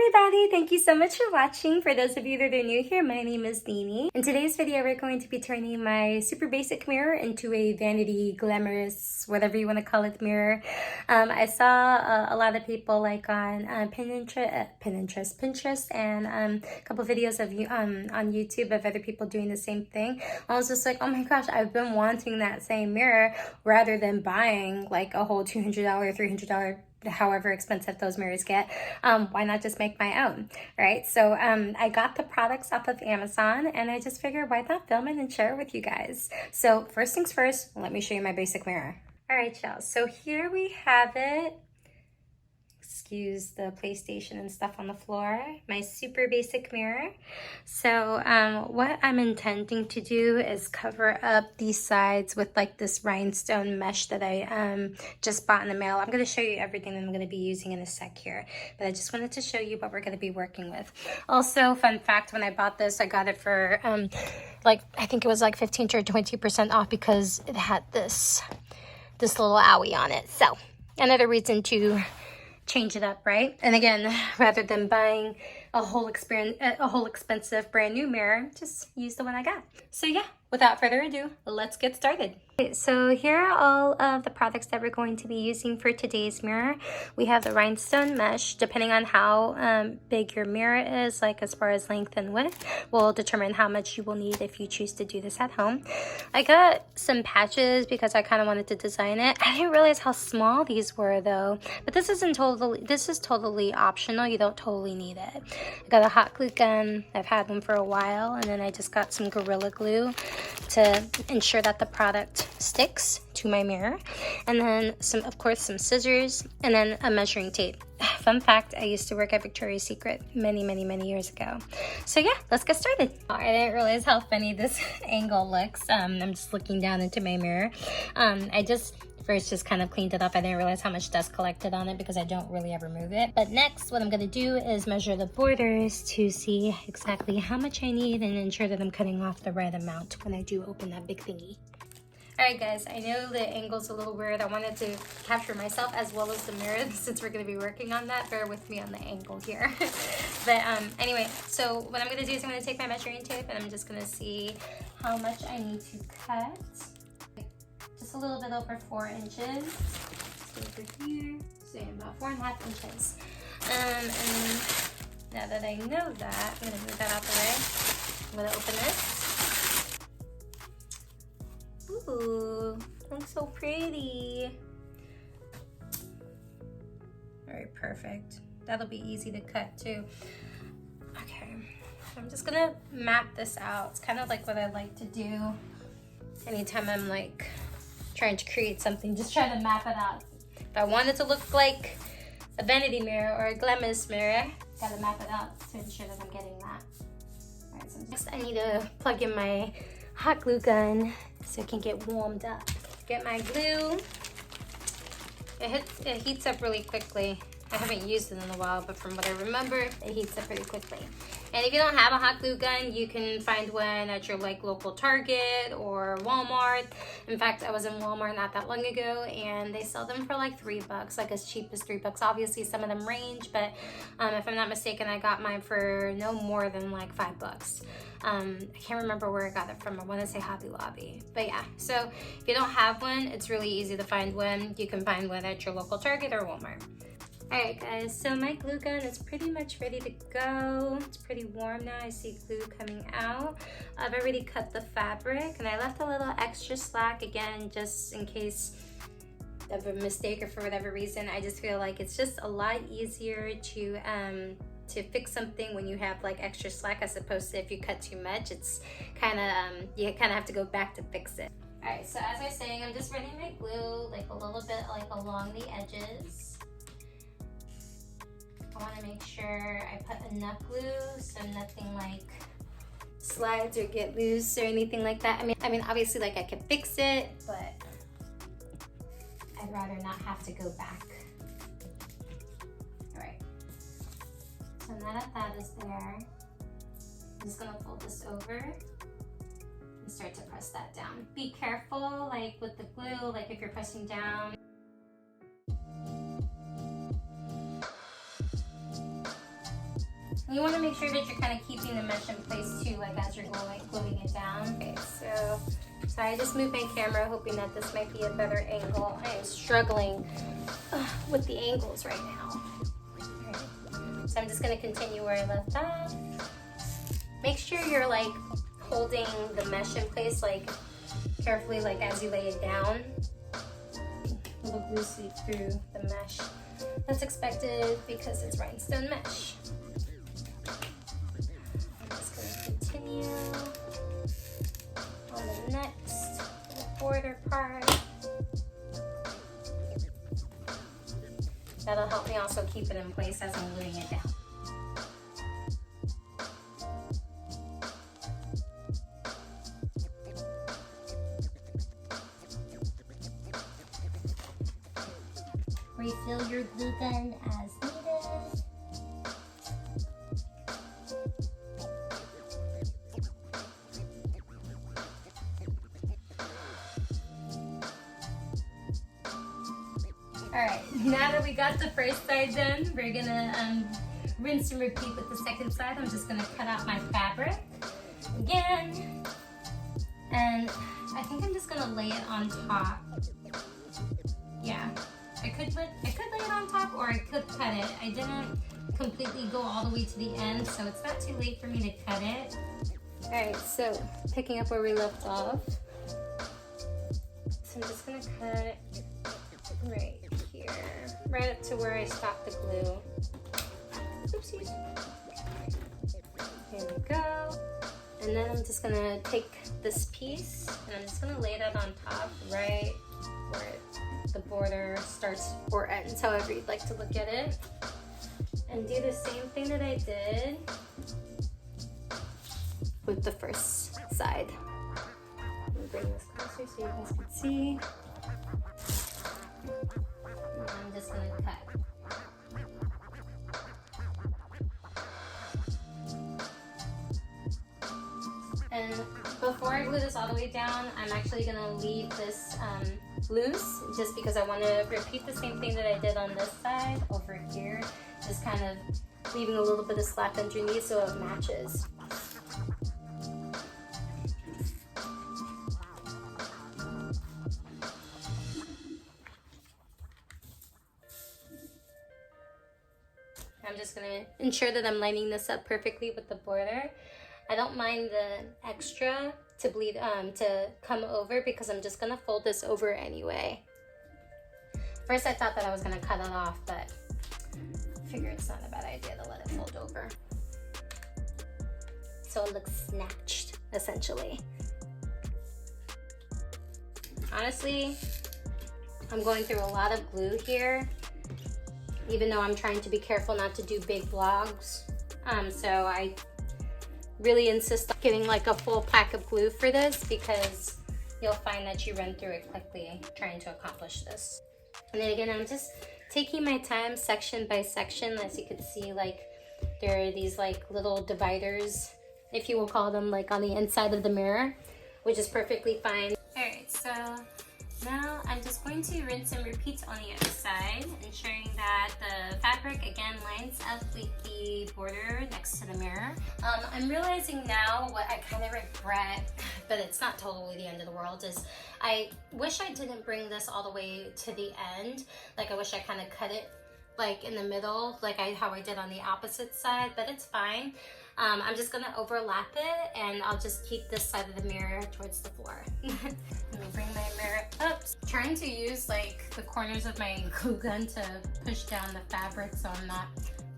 everybody, thank you so much for watching. For those of you that are new here, my name is Nini. In today's video, we're going to be turning my super basic mirror into a vanity, glamorous, whatever you want to call it, mirror. I saw a lot of people like on Pinterest, and a couple videos of you on YouTube of other people doing the same thing. I was just like, oh my gosh, I've been wanting that same mirror rather than buying like a whole $200, $300, however expensive those mirrors get. Why not just make my own, right? So I got the products off of Amazon, and I just figured, why not film it and share it with you guys? So first things first, let me show you my basic mirror. All right, y'all, so here we have it. Excuse the PlayStation and stuff on the floor. My super basic mirror. So what I'm intending to do is cover up these sides with like this rhinestone mesh that I just bought in the mail. I'm going to show you everything that I'm going to be using in a sec here, but I just wanted to show you what we're going to be working with. Also, fun fact, when I bought this, I got it for like, I think it was like 15 to 20% off because it had this little owie on it. So another reason to change it up, right? And again, rather than buying a whole expensive brand new mirror, just use the one I got. So yeah, without further ado, let's get started. Okay, so here are all of the products that we're going to be using for today's mirror. We have the rhinestone mesh. Depending on how big your mirror is, like as far as length and width, will determine how much you will need if you choose to do this at home. I got some patches because I kind of wanted to design it. I didn't realize how small these were though, but this is totally optional. You don't totally need it. I got a hot glue gun. I've had them for a while, and then I just got some Gorilla Glue to ensure that the product sticks to my mirror, and then of course some scissors, and then a measuring tape. Fun fact, I used to work at Victoria's Secret many years ago. So yeah, let's get started. I didn't realize how funny this angle looks. I'm just looking down into my mirror. I just kind of cleaned it up. I didn't realize how much dust collected on it because I don't really ever move it. But next, what I'm gonna do is measure the borders to see exactly how much I need and ensure that I'm cutting off the right amount when I do open that big thingy. All right, guys, I know the angle's a little weird. I wanted to capture myself as well as the mirror since we're gonna be working on that. Bear with me on the angle here. But anyway, so what I'm gonna do is I'm gonna take my measuring tape and I'm just gonna see how much I need to cut. Just a little bit over 4 inches. So over here, so about 4.5 inches. And now that I know that, I'm gonna move that out the way. I'm gonna open this. Ooh, looks so pretty. All right, perfect. That'll be easy to cut too. Okay, I'm just gonna map this out. It's kind of like what I like to do anytime I'm like trying to create something, just try to map it out. If I want it to look like a vanity mirror or a glamorous mirror, gotta map it out to ensure that I'm getting that. All right, so next I need to plug in my hot glue gun so it can get warmed up. Get my glue. It heats up really quickly. I haven't used it in a while, but from what I remember, it heats up pretty quickly. And if you don't have a hot glue gun, you can find one at your like local Target or Walmart. In fact, I was in Walmart not that long ago, and they sell them for like $3, like as cheap as $3. Obviously, some of them range, but if I'm not mistaken, I got mine for no more than like $5. I can't remember where I got it from. I want to say Hobby Lobby, but yeah. So if you don't have one, it's really easy to find one. You can find one at your local Target or Walmart. All right, guys, so my glue gun is pretty much ready to go. It's pretty warm now. I see glue coming out. I've already cut the fabric, and I left a little extra slack, again, just in case of a mistake or for whatever reason. I just feel like it's just a lot easier to fix something when you have like extra slack, as opposed to if you cut too much, it's kind of, you kind of have to go back to fix it. All right, so as I was saying, I'm just running my glue like a little bit like along the edges. I want to make sure I put enough glue so nothing like slides or get loose or anything like that. I mean, obviously, like I can fix it, but I'd rather not have to go back. All right. So now that that is there, I'm just gonna fold this over and start to press that down. Be careful, like with the glue, like if you're pressing down. You want to make sure that you're kind of keeping the mesh in place too, like as you're gluing it down. Okay, so I just moved my camera, hoping that this might be a better angle. I am struggling with the angles right now. Right. So I'm just going to continue where I left off. Make sure you're like holding the mesh in place, like carefully, like as you lay it down. A little loosely through the mesh. That's expected because it's rhinestone mesh. I'm just going to continue on the next border part. That'll help me also keep it in place as I'm gluing it down. Refill your glue gun as needed. Alright, now that we got the first side done, we're gonna rinse and repeat with the second side. I'm just gonna cut out my fabric again. And I think I'm just gonna lay it on top. Yeah. I could lay it on top, or I could cut it. I didn't completely go all the way to the end, so it's not too late for me to cut it. Alright, so picking up where we left off. So I'm just gonna cut right here, right up to where I stopped the glue. Oopsies. Here we go. And then I'm just gonna take this piece and I'm just gonna lay that on top right where the border starts or ends, however you'd like to look at it. And do the same thing that I did with the first side. Let me bring this closer so you guys can see. And I'm just gonna cut. And before I glue this all the way down, I'm actually gonna leave this loose, just because I want to repeat the same thing that I did on this side over here, just kind of leaving a little bit of slack underneath so it matches. I'm just going to ensure that I'm lining this up perfectly with the border. I don't mind the extra to bleed to come over, because I'm just gonna fold this over anyway. First I thought that I was gonna cut it off, but I figure it's not a bad idea to let it fold over, so it looks snatched essentially. Honestly, I'm going through a lot of glue here, even though I'm trying to be careful not to do big vlogs. So I really insist on getting like a full pack of glue for this, because you'll find that you run through it quickly trying to accomplish this. And then again, I'm just taking my time section by section. As you can see, like there are these like little dividers, if you will call them, like on the inside of the mirror, which is perfectly fine. Alright, so now I'm just going to rinse and repeat on the other side, ensuring that the fabric again lines up with the border next to the mirror. I'm realizing now what I kind of regret, but it's not totally the end of the world, is I wish I didn't bring this all the way to the end. Like I wish I kind of cut it like in the middle, like how I did on the opposite side, but it's fine. I'm just gonna overlap it, and I'll just keep this side of the mirror towards the floor. Let me bring my mirror up. Trying to use like the corners of my glue gun to push down the fabric so I'm not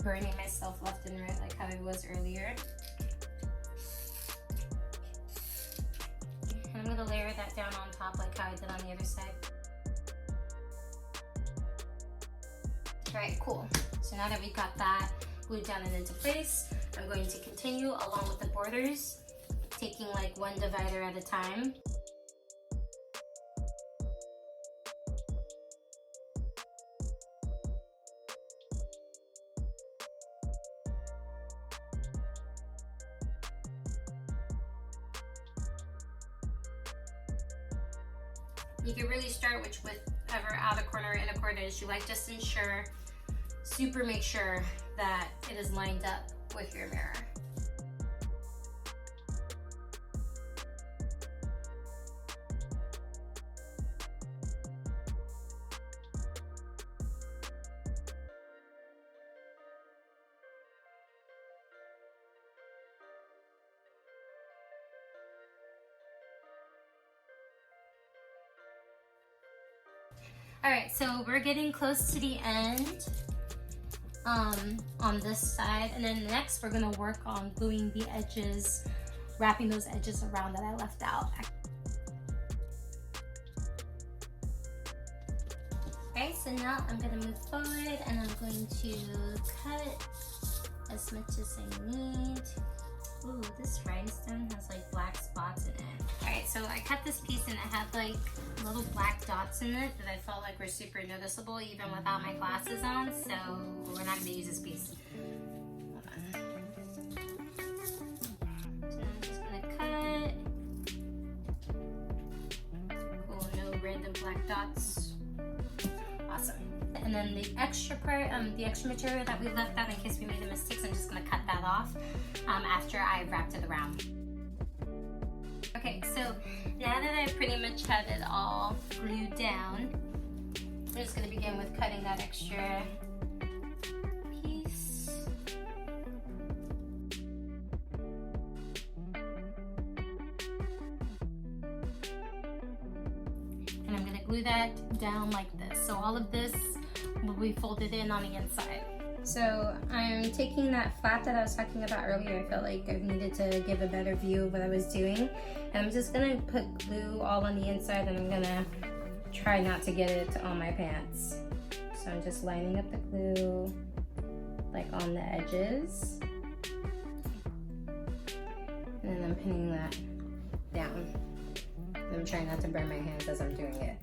burning myself left and right like how I was earlier. And I'm gonna layer that down on top like how I did on the other side. Alright, cool. So now that we got that glued down and into place, I'm going to continue along with the borders, taking like one divider at a time. You can really start with whichever outer corner or inner corner is you like. Just ensure, make sure that it is lined up with your mirror. All right, so we're getting close to the end on this side, and then next we're gonna work on gluing the edges, wrapping those edges around that I left out. Okay, so now I'm gonna move forward and I'm going to cut as much as I need. Ooh, this rhinestone has like black spots in it. Alright, so I cut this piece and it had like little black dots in it that I felt like were super noticeable even without my glasses on, so we're not gonna use this piece. Hold on. So I'm just gonna cut. Cool, no random black dots. Awesome. And then the extra part, the extra material that we left out in case we made a mistake, so I'm just gonna cut that off after I wrapped it around. Okay, so now that I pretty much have it all glued down, we're just gonna begin with cutting that extra piece. And I'm gonna glue that down like this. So all of this will be folded in on the inside. So I'm taking that flap that I was talking about earlier. I felt like I needed to give a better view of what I was doing. And I'm just gonna put glue all on the inside, and I'm gonna try not to get it on my pants. So I'm just lining up the glue like on the edges. And then I'm pinning that down. I'm trying not to burn my hands as I'm doing it.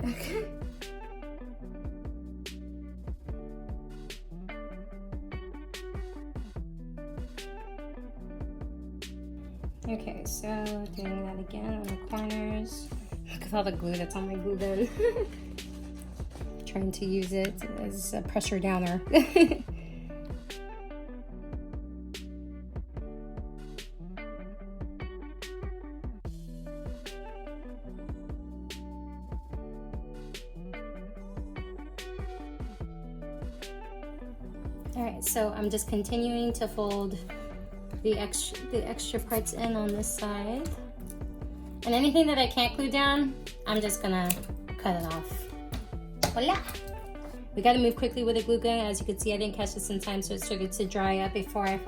Okay, so doing that again on the corners. Look at all the glue that's on my glue gun. Trying to use it as a pressure downer. All right, so I'm just continuing to fold the extra parts in on this side, and anything that I can't glue down, I'm just gonna cut it off. Voila! We gotta move quickly with a glue gun. As you can see, I didn't catch this in time, so it started to dry up before I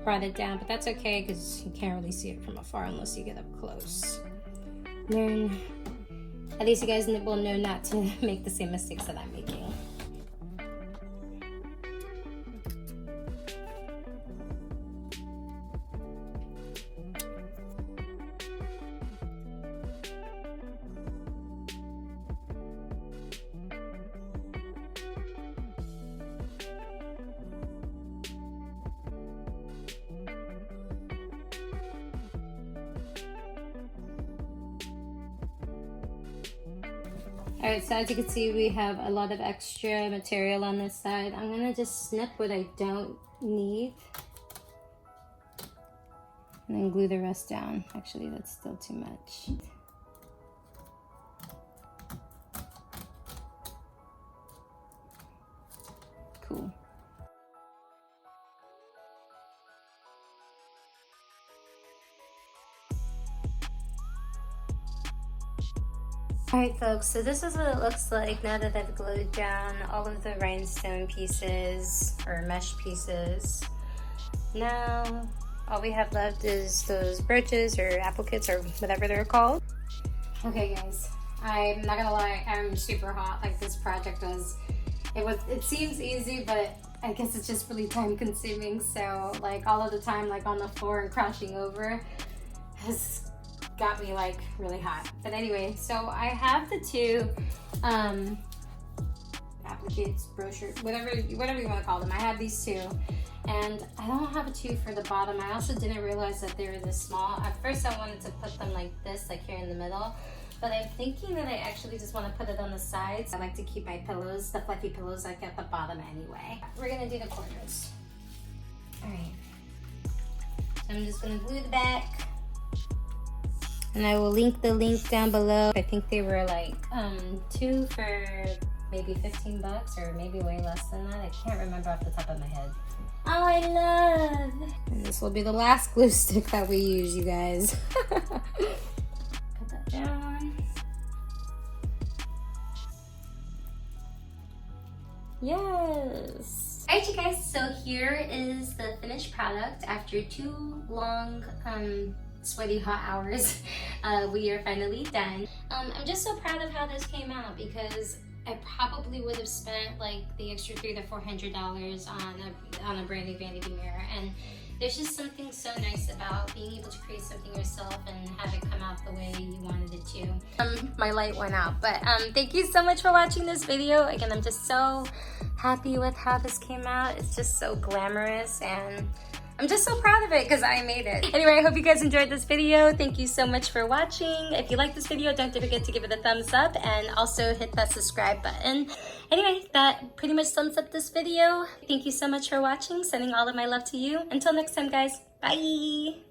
brought it down, but that's okay because you can't really see it from afar unless you get up close. Learn, at least you guys will know not to make the same mistakes that I'm making. Alright, so as you can see, we have a lot of extra material on this side. I'm gonna just snip what I don't need and then glue the rest down. Actually, that's still too much. Cool. Alright folks, so this is what it looks like now that I've glued down all of the rhinestone pieces or mesh pieces. Now all we have left is those brooches or appliques or whatever they're called. Okay guys, I'm not gonna lie, I'm super hot. Like this project was, it seems easy, but I guess it's just really time consuming. So like all of the time like on the floor and crashing over has got me like really hot. But anyway, so I have the two appliques, brochure, whatever you want to call them. I have these two, and I don't have a tube for the bottom. I also didn't realize that they were this small. At first I wanted to put them like this, like here in the middle, but I'm thinking that I actually just want to put it on the sides. I like to keep my pillows, the fluffy pillows, like at the bottom anyway. We're gonna do the corners. All right. So I'm just gonna glue the back. And I will link the link down below. I think they were like 2 for maybe 15 bucks or maybe way less than that. I can't remember off the top of my head. Oh, I love. And this will be the last glue stick that we use, you guys. Put that down. Yes. Alright, you guys, so here is the finished product after 2 long sweaty hot hours. We are finally done. I'm just so proud of how this came out because I probably would have spent like the extra $300 to $400 on a brand new vanity mirror, and there's just something so nice about being able to create something yourself and have it come out the way you wanted it to. My light went out, but thank you so much for watching this video. Again, I'm just so happy with how this came out. It's just so glamorous, and I'm just so proud of it because I made it. Anyway, I hope you guys enjoyed this video. Thank you so much for watching. If you like this video, don't forget to give it a thumbs up and also hit that subscribe button. Anyway, that pretty much sums up this video. Thank you so much for watching. Sending all of my love to you. Until next time, guys. Bye.